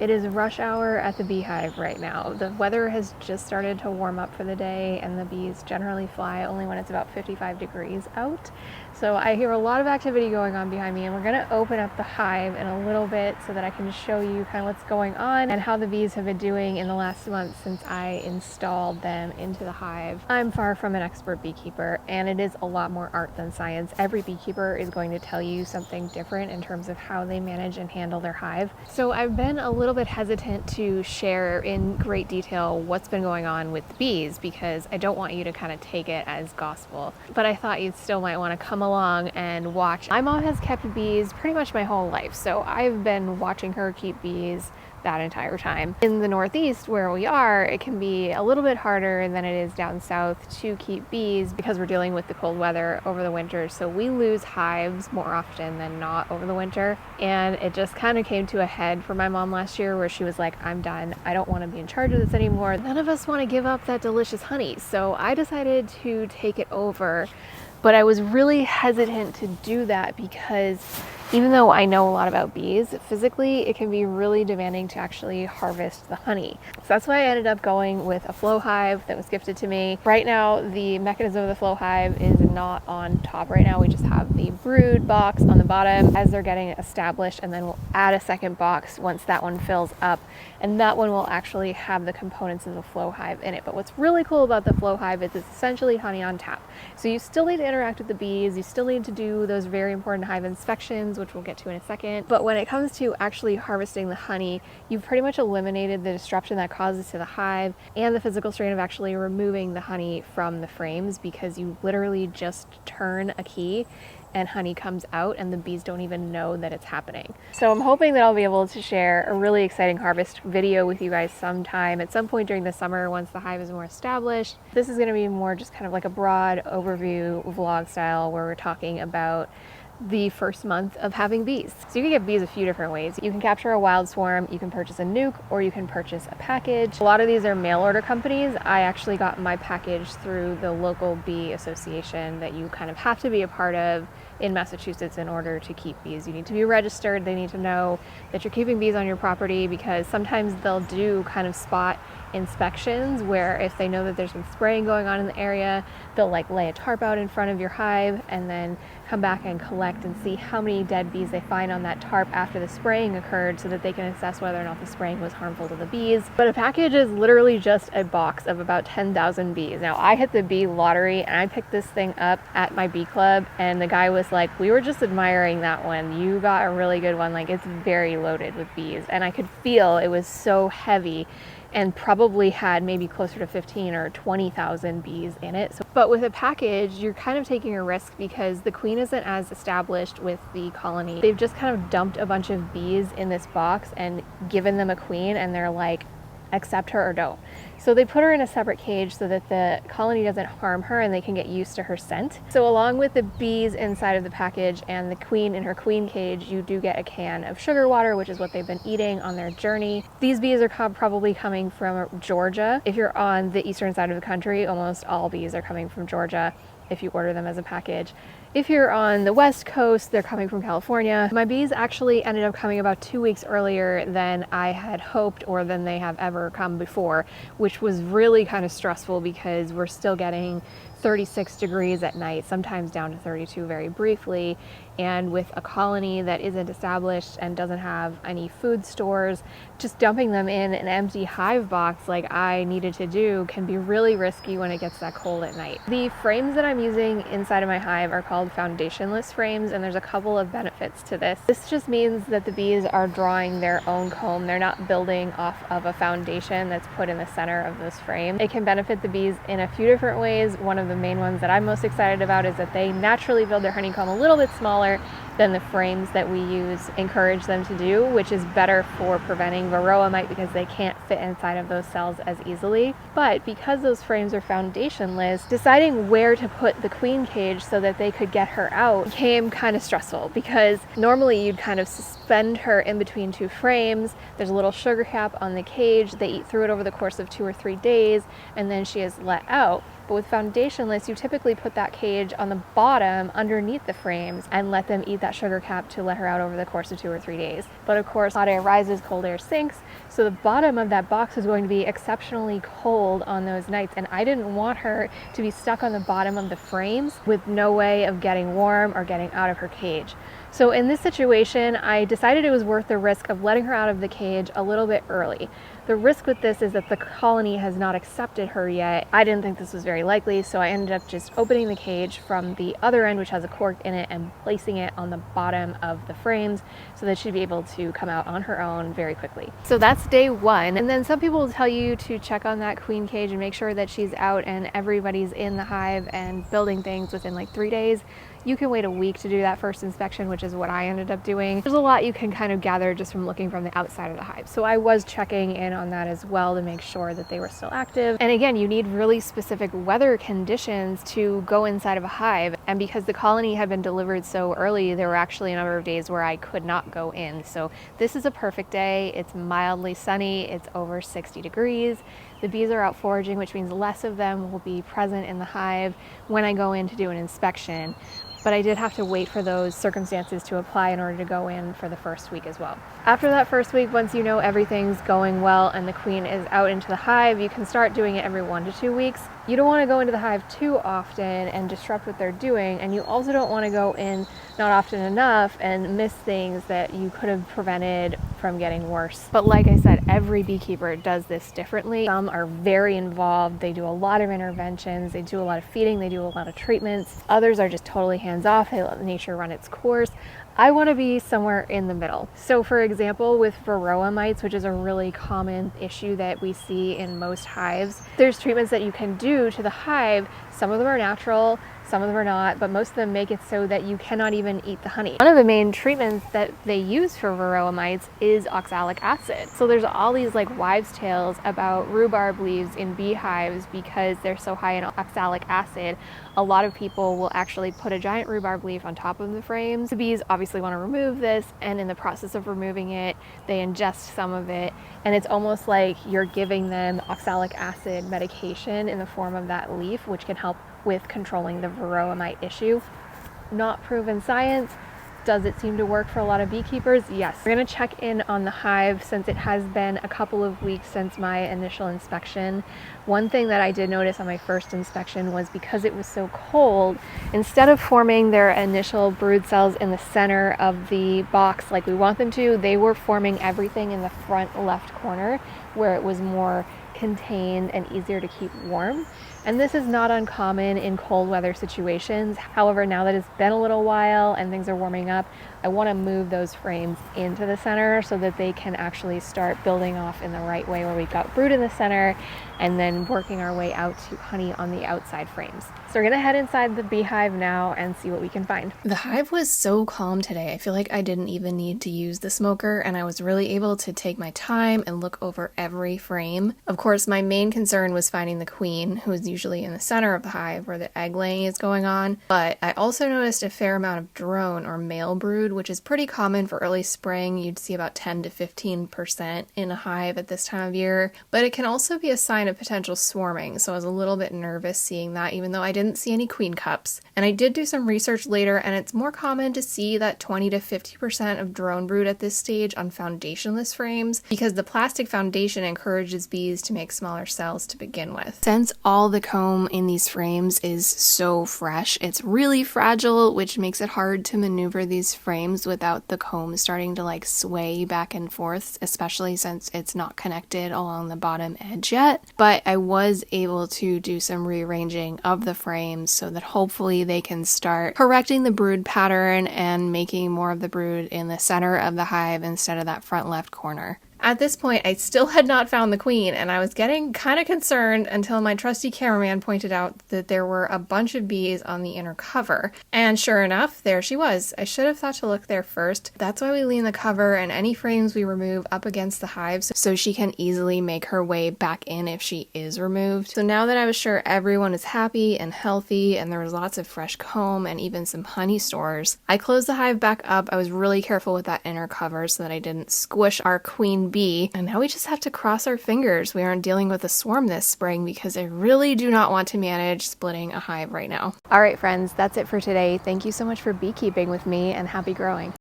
It is rush hour at the beehive right now. The weather has just started to warm up for the day, and the bees generally fly only when it's about 55 degrees out. So I hear a lot of activity going on behind me, and we're gonna open up the hive in a little bit so that I can show you kind of what's going on and how the bees have been doing in the last month since I installed them into the hive. I'm far from an expert beekeeper, and it is a lot more art than science. Every beekeeper is going to tell you something different in terms of how they manage and handle their hive. So I've been a little bit hesitant to share in great detail what's been going on with the bees because I don't want you to kind of take it as gospel. But I thought you still might want to come along and watch. My mom has kept bees pretty much my whole life, so I've been watching her keep bees that entire time. In the Northeast where we are, it can be a little bit harder than it is down south to keep bees because we're dealing with the cold weather over the winter. So we lose hives more often than not over the winter. And it just kind of came to a head for my mom last year where she was like, I'm done. I don't want to be in charge of this anymore. None of us want to give up that delicious honey. So I decided to take it over. But I was really hesitant to do that because even though I know a lot about bees, physically it can be really demanding to actually harvest the honey. So that's why I ended up going with a flow hive that was gifted to me. Right now, the mechanism of the flow hive is not on top right now. We just have the brood box on the bottom as they're getting established, and then we'll add a second box once that one fills up. And that one will actually have the components of the flow hive in it. But what's really cool about the flow hive is it's essentially honey on tap. So you still need to interact with the bees, you still need to do those very important hive inspections, which we'll get to in a second. But when it comes to actually harvesting the honey, you've pretty much eliminated the disruption that causes to the hive and the physical strain of actually removing the honey from the frames, because you literally just turn a key and honey comes out and the bees don't even know that it's happening. So I'm hoping that I'll be able to share a really exciting harvest video with you guys sometime at some point during the summer once the hive is more established. This is going to be more just kind of like a broad overview vlog style where we're talking about the first month of having bees. So you can get bees a few different ways. You can capture a wild swarm, you can purchase a nuke, or you can purchase a package. A lot of these are mail order companies. I actually got my package through the local bee association that you kind of have to be a part of in Massachusetts in order to keep bees. You need to be registered. They need to know that you're keeping bees on your property, because sometimes they'll do kind of spot inspections where if they know that there's been spraying going on in the area, they'll like lay a tarp out in front of your hive and then come back and collect and see how many dead bees they find on that tarp after the spraying occurred, so that they can assess whether or not the spraying was harmful to the bees. But a package is literally just a box of about 10,000 bees. Now I hit the bee lottery and I picked this thing up at my bee club, and the guy was like, we were just admiring that one, you got a really good one, like it's very loaded with bees. And I could feel it was so heavy and probably had maybe closer to 15 or 20,000 bees in it. So, but with a package, you're kind of taking a risk because the queen isn't as established with the colony. They've just kind of dumped a bunch of bees in this box and given them a queen, and they're like, accept her or don't. So they put her in a separate cage so that the colony doesn't harm her and they can get used to her scent. So along with the bees inside of the package and the queen in her queen cage, you do get a can of sugar water, which is what they've been eating on their journey. These bees are probably coming from Georgia. If you're on the eastern side of the country, almost all bees are coming from Georgia if you order them as a package. If you're on the West Coast, they're coming from California. My bees actually ended up coming about 2 weeks earlier than I had hoped, or than they have ever come before, which was really kind of stressful because we're still getting 36 degrees at night, sometimes down to 32 very briefly. And with a colony that isn't established and doesn't have any food stores, just dumping them in an empty hive box like I needed to do can be really risky when it gets that cold at night. The frames that I'm using inside of my hive are called foundationless frames, and there's a couple of benefits to this. This just means that the bees are drawing their own comb. They're not building off of a foundation that's put in the center of this frame. It can benefit the bees in a few different ways. One of the main ones that I'm most excited about is that they naturally build their honeycomb a little bit smaller than the frames that we use encourage them to do, which is better for preventing varroa mite because they can't fit inside of those cells as easily. But because those frames are foundationless, deciding where to put the queen cage so that they could get her out became kind of stressful, because normally you'd kind of suspend her in between two frames. There's a little sugar cap on the cage. They eat through it over the course of 2 or 3 days, and then she is let out. But with foundationless, you typically put that cage on the bottom underneath the frames and let them eat that that sugar cap to let her out over the course of 2 or 3 days. But of course, hot air rises, cold air sinks, so the bottom of that box is going to be exceptionally cold on those nights, and I didn't want her to be stuck on the bottom of the frames with no way of getting warm or getting out of her cage. So in this situation, I decided it was worth the risk of letting her out of the cage a little bit early. The risk with this is that the colony has not accepted her yet. I didn't think this was very likely, so I ended up just opening the cage from the other end, which has a cork in it, and placing it on the bottom of the frames so that she'd be able to come out on her own very quickly. So that's day one. And then some people will tell you to check on that queen cage and make sure that she's out and everybody's in the hive and building things within like 3 days. You can wait a week to do that first inspection, which is what I ended up doing. There's a lot you can kind of gather just from looking from the outside of the hive. So I was checking in on that as well to make sure that they were still active. And again, you need really specific weather conditions to go inside of a hive. And because the colony had been delivered so early, there were actually a number of days where I could not go in. So this is a perfect day. It's mildly sunny. It's over 60 degrees. The bees are out foraging, which means less of them will be present in the hive when I go in to do an inspection. But I did have to wait for those circumstances to apply in order to go in for the first week as well. After that first week, once you know everything's going well and the queen is out into the hive, you can start doing it every 1 to 2 weeks. You don't want to go into the hive too often and disrupt what they're doing, and you also don't want to go in not often enough and miss things that you could have prevented from getting worse. But like I said, every beekeeper does this differently. Some are very involved. They do a lot of interventions. They do a lot of feeding. They do a lot of treatments. Others are just totally hands-off. They let nature run its course. I want to be somewhere in the middle. So for example, with varroa mites, which is a really common issue that we see in most hives, there's treatments that you can do to the hive. Some of them are natural, some of them are not, but most of them make it so that you cannot even eat the honey. One of the main treatments that they use for varroa mites is oxalic acid. So there's all these like wives' tales about rhubarb leaves in beehives because they're so high in oxalic acid. A lot of people will actually put a giant rhubarb leaf on top of the frames. The bees obviously want to remove this, and in the process of removing it, they ingest some of it, and it's almost like you're giving them oxalic acid medication in the form of that leaf, which can help with controlling the varroa mite issue. Not proven science. Does it seem to work for a lot of beekeepers? Yes. We're going to check in on the hive since it has been a couple of weeks since my initial inspection. One thing that I did notice on my first inspection was because it was so cold, instead of forming their initial brood cells in the center of the box like we want them to, they were forming everything in the front left corner where it was more contained and easier to keep warm. And this is not uncommon in cold weather situations. However, now that it's been a little while and things are warming up, I want to move those frames into the center so that they can actually start building off in the right way, where we've got brood in the center and then working our way out to honey on the outside frames. So we're gonna head inside the beehive now and see what we can find. The hive was so calm today. I feel like I didn't even need to use the smoker, and I was really able to take my time and look over every frame. Of course, my main concern was finding the queen, who is usually in the center of the hive where the egg laying is going on. But I also noticed a fair amount of drone or male brood, which is pretty common for early spring. You'd see about 10 to 15% in a hive at this time of year, but it can also be a sign of potential swarming. So I was a little bit nervous seeing that, even though I didn't see any queen cups. And I did do some research later, and it's more common to see that 20 to 50% of drone brood at this stage on foundationless frames, because the plastic foundation encourages bees to make smaller cells to begin with. Since all the comb in these frames is so fresh, it's really fragile, which makes it hard to maneuver these frames without the comb starting to like sway back and forth, especially since it's not connected along the bottom edge yet. But I was able to do some rearranging of the frames so that hopefully they can start correcting the brood pattern and making more of the brood in the center of the hive instead of that front left corner. At this point, I still had not found the queen, and I was getting kind of concerned until my trusty cameraman pointed out that there were a bunch of bees on the inner cover. And sure enough, there she was. I should have thought to look there first. That's why we lean the cover and any frames we remove up against the hives so she can easily make her way back in if she is removed. So now that I was sure everyone is happy and healthy and there was lots of fresh comb and even some honey stores, I closed the hive back up. I was really careful with that inner cover so that I didn't squish our queen queen bee. And now we just have to cross our fingers we aren't dealing with a swarm this spring, because I really do not want to manage splitting a hive right now. All right, friends, that's it for today. Thank you so much for beekeeping with me, and happy growing.